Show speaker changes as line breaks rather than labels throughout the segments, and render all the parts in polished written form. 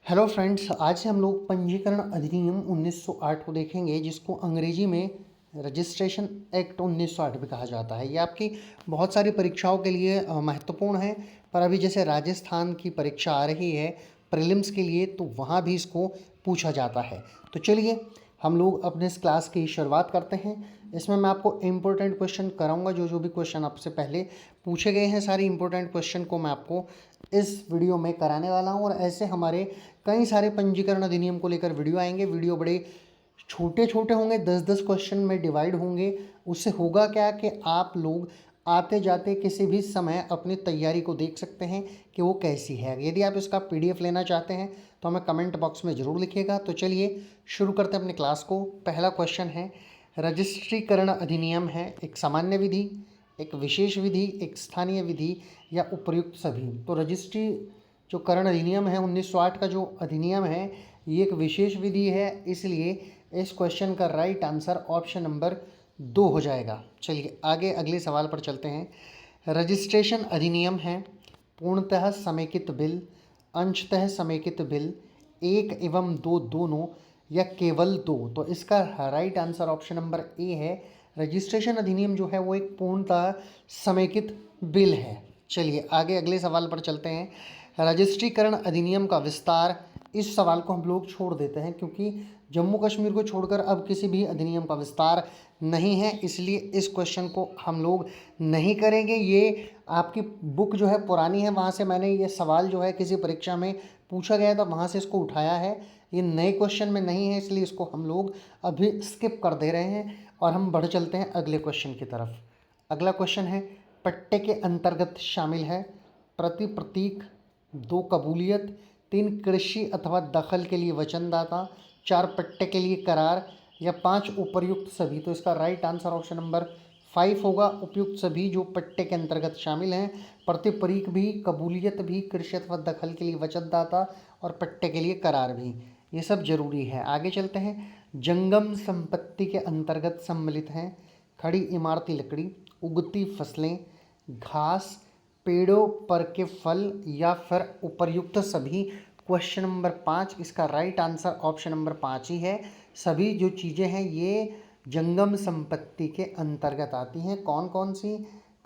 Hello friends, आज से हम लोग पंजीकरण अधिनियम 1908 को देखेंगे, जिसको अंग्रेजी में रजिस्ट्रेशन एक्ट 1908 भी कहा जाता है। ये आपकी बहुत सारी परीक्षाओं के लिए महत्वपूर्ण है। पर अभी जैसे राजस्थान की परीक्षा आ रही है प्रीलिम्स के लिए, तो वहाँ भी इसको पूछा जाता है। तो चलिए हम लोग अपने इस क्लास की शुरुआत करते हैं। इसमें मैं आपको इम्पोर्टेंट क्वेश्चन कराऊंगा। जो भी क्वेश्चन आपसे पहले पूछे गए हैं, सारे इम्पोर्टेंट क्वेश्चन को मैं आपको इस वीडियो में कराने वाला हूं। और ऐसे हमारे कई सारे पंजीकरण अधिनियम को लेकर वीडियो आएंगे। वीडियो बड़े छोटे छोटे होंगे, 10-10 क्वेश्चन में डिवाइड होंगे। उससे होगा क्या कि आप लोग आते जाते किसी भी समय अपनी तैयारी को देख सकते हैं कि वो कैसी है। यदि आप इसका पीडीएफ लेना चाहते हैं तो हमें कमेंट बॉक्स में ज़रूर लिखिएगा। तो चलिए शुरू करते हैं अपनी क्लास को। पहला क्वेश्चन है, रजिस्ट्रीकरण अधिनियम है एक सामान्य विधि, एक विशेष विधि, एक स्थानीय विधि या उपर्युक्त सभी। तो रजिस्ट्री जो करण अधिनियम है 1908 का जो अधिनियम है, ये एक विशेष विधि है, इसलिए इस क्वेश्चन का राइट आंसर ऑप्शन नंबर 2 हो जाएगा। चलिए आगे अगले सवाल पर चलते हैं। रजिस्ट्रेशन अधिनियम है पूर्णतः समेकित बिल, अंशतः समेकित बिल, एक एवं दो दोनों या केवल दो। तो इसका right answer option number A है। रजिस्ट्रेशन अधिनियम जो है वो एक पूर्णतः समेकित बिल है। चलिए आगे अगले सवाल पर चलते हैं। रजिस्ट्रीकरण अधिनियम का विस्तार, इस सवाल को हम लोग छोड़ देते हैं क्योंकि जम्मू कश्मीर को छोड़कर अब किसी भी अधिनियम का विस्तार नहीं है, इसलिए इस क्वेश्चन को हम लोग नहीं करेंगे। ये आपकी बुक जो है पुरानी है, वहाँ से मैंने ये सवाल जो है किसी परीक्षा में पूछा गया था, वहाँ से इसको उठाया है। ये नए क्वेश्चन में नहीं है, इसलिए इसको हम लोग अभी स्किप कर दे रहे हैं और हम बढ़ चलते हैं अगले क्वेश्चन की तरफ। अगला क्वेश्चन है, पट्टे के अंतर्गत शामिल है प्रति प्रतीक, 2 कबूलियत, 3 कृषि अथवा दखल के लिए वचनदाता, 4 पट्टे के लिए करार या 5 उपर्युक्त सभी। तो इसका राइट आंसर ऑप्शन नंबर 5 होगा। उपयुक्त सभी जो पट्टे के अंतर्गत शामिल हैं, प्रतिपरीक भी, कबूलियत भी, कृषि अथवा दखल के लिए वचनदाता और पट्टे के लिए करार भी, ये सब जरूरी है। आगे चलते हैं। जंगम संपत्ति के अंतर्गत सम्मिलित हैं खड़ी इमारती लकड़ी, उगती फसलें, घास, पेड़ों पर के फल या फिर उपर्युक्त सभी। क्वेश्चन नंबर 5, इसका राइट आंसर ऑप्शन नंबर 5 ही है। सभी जो चीज़ें हैं ये जंगम संपत्ति के अंतर्गत आती हैं। कौन कौन सी?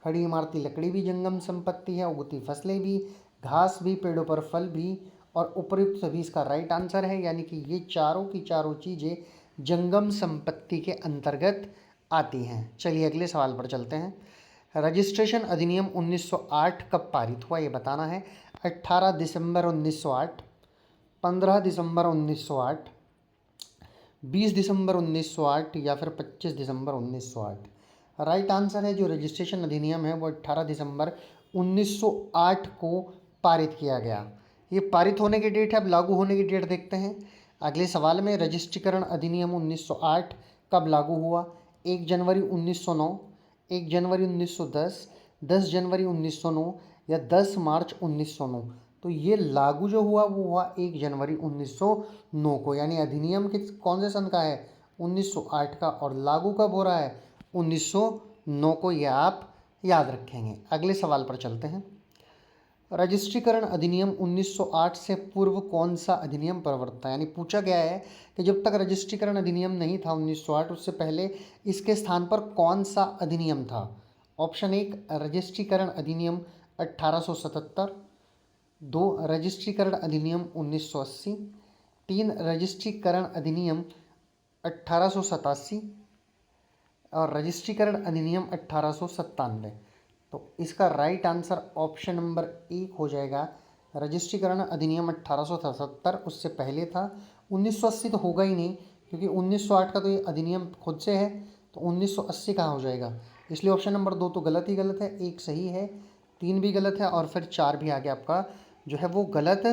खड़ी इमारती लकड़ी भी जंगम संपत्ति है, उगती फसलें भी, घास भी, पेड़ों पर फल भी और उपर्युक्त सभी इसका राइट आंसर है। यानी कि ये चारों की चारों चीज़ें जंगम संपत्ति के अंतर्गत आती हैं। चलिए अगले सवाल पर चलते हैं। रजिस्ट्रेशन अधिनियम 1908 कब पारित हुआ, ये बताना है। 18 दिसंबर 1908, 15 दिसंबर 1908, 20 दिसंबर 1908 या फिर 25 दिसंबर 1908। राइट आंसर है जो रजिस्ट्रेशन अधिनियम है वो 18 दिसंबर 1908 को पारित किया गया। ये पारित होने की डेट है, अब लागू होने की डेट देखते हैं। अगले सवाल में, रजिस्ट्रीकरण अधिनियम 1908 कब लागू हुआ? 1 जनवरी 1909, 1 जनवरी 1910, 10 जनवरी 1909 या 10 मार्च 1909। तो ये लागू जो हुआ वो हुआ 1 जनवरी 1909 को। यानी अधिनियम किस कौन से सन का है? 1908 का। और लागू कब हो रहा है? 1909 को। ये आप याद रखेंगे। अगले सवाल पर चलते हैं। रजिस्ट्रीकरण अधिनियम 1908 से पूर्व कौन सा अधिनियम प्रवर्तित था? यानी पूछा गया है कि जब तक रजिस्ट्रीकरण अधिनियम नहीं था 1908, उससे पहले इसके स्थान पर कौन सा अधिनियम था? ऑप्शन 1 रजिस्ट्रीकरण अधिनियम 1877, 2 रजिस्ट्रीकरण अधिनियम 1980, 3 रजिस्ट्रीकरण अधिनियम 1887 और रजिस्ट्रीकरण अधिनियम 1897। तो इसका राइट आंसर ऑप्शन नंबर 1 हो जाएगा। रजिस्ट्रीकरण अधिनियम 1877 उससे पहले था। 1980 तो होगा ही नहीं क्योंकि 1908 का तो ये अधिनियम खुद से है, तो 1980 कहाँ हो जाएगा? इसलिए ऑप्शन नंबर 2 तो गलत ही गलत है, 1 सही है, 3 भी गलत है और फिर 4 भी आगे आपका जो है वो गलत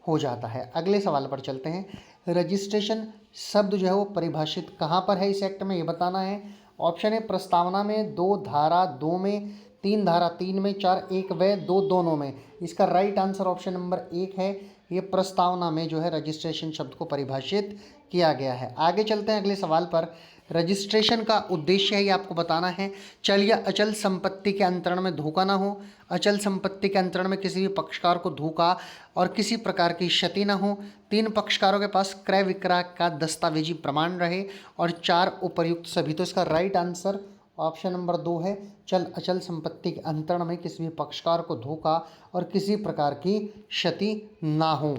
हो जाता है। अगले सवाल पर चलते हैं। रजिस्ट्रेशन शब्द जो है वो परिभाषित कहाँ पर है इस एक्ट में, ये बताना है। ऑप्शन है प्रस्तावना में, 2 धारा 2 में, 3 धारा 3 में, 4 एक व 2 दोनों में। इसका राइट आंसर ऑप्शन नंबर 1 है। ये प्रस्तावना में जो है रजिस्ट्रेशन शब्द को परिभाषित किया गया है। आगे चलते हैं अगले सवाल पर। रजिस्ट्रेशन का उद्देश्य है ये आपको बताना है। चल या अचल संपत्ति के अंतरण में धोखा ना हो, अचल संपत्ति के अंतरण में किसी भी पक्षकार को धोखा और किसी प्रकार की क्षति ना हो, 3 पक्षकारों के पास क्रय विक्रय का दस्तावेजी प्रमाण रहे और 4 उपर्युक्त सभी। तो इसका राइट आंसर ऑप्शन नंबर 2 है। चल अचल संपत्ति के अंतरण में किसी भी पक्षकार को धोखा और किसी प्रकार की क्षति ना हो।